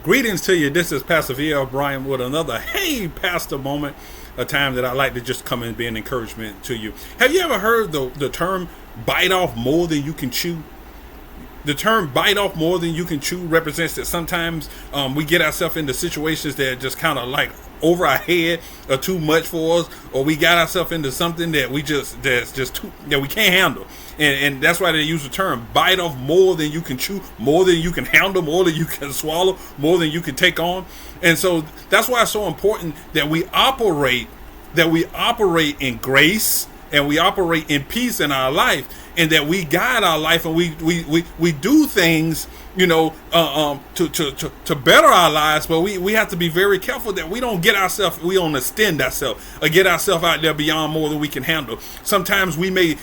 Greetings to you. This is Pastor VL Bryant with another Hey Pastor moment, a time that I like to just come and be an encouragement to you. Have you ever heard the term bite off more than you can chew? The term bite off more than you can chew represents that sometimes we get ourselves into situations that are just kind of like over our head or too much for us, or we got ourselves into something that that's just too, that we can't handle. And that's why they use the term bite off more than you can chew, more than you can handle, more than you can swallow, more than you can take on. And so that's why it's so important that we operate in grace and we operate in peace in our life, and that we guide our life and we do things, to better our lives. But we have to be very careful that we don't extend ourselves or get ourselves out there beyond more than we can handle. Sometimes we may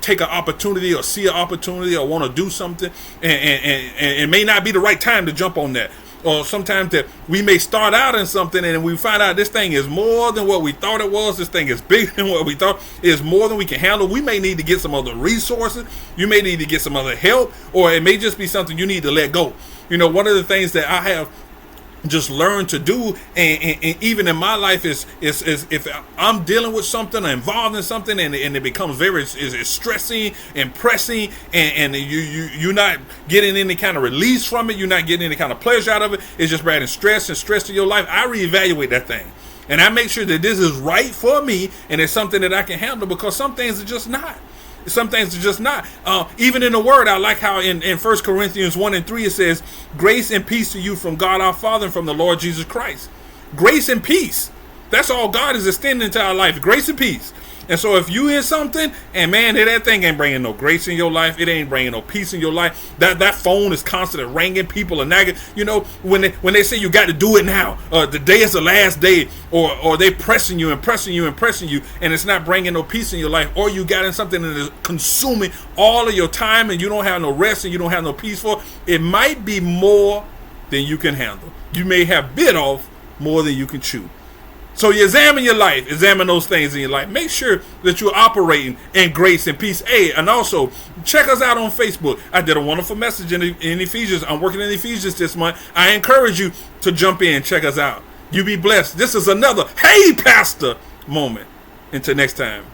take an opportunity or see an opportunity or want to do something, and it may not be the right time to jump on that. Or sometimes that we may start out in something and we find out this thing is more than what we thought it was. This thing is bigger than what we thought. It's more than we can handle. We may need to get some other resources. You may need to get some other help, or it may just be something you need to let go. One of the things that I have just learned to do, and even in my life, is if I'm dealing with something or involved in something and it becomes very is stressing and pressing, and you're not getting any kind of release from it, you're not getting any kind of pleasure out of it, it's just adding stress to your life. I reevaluate that thing and I make sure that this is right for me and it's something that I can handle, because some things are just not. Some things are just not. Even in the Word, I like how in 1 Corinthians 1:3 it says, grace and peace to you from God our Father and from the Lord Jesus Christ. Grace and peace. That's all God is extending to our life. Grace and peace. And so if you in something, and man, that thing ain't bringing no grace in your life, it ain't bringing no peace in your life, that phone is constantly ringing, people are nagging, when they say you got to do it now, the day is the last day, or they pressing you, and it's not bringing no peace in your life, or you got in something that is consuming all of your time and you don't have no rest and you don't have no peace for it, might be more than you can handle. You may have bit off more than you can chew. So you examine your life, examine those things in your life. Make sure that you're operating in grace and peace. And also, check us out on Facebook. I did a wonderful message in Ephesians. I'm working in Ephesians this month. I encourage you to jump in, check us out. You be blessed. This is another Hey Pastor moment. Until next time.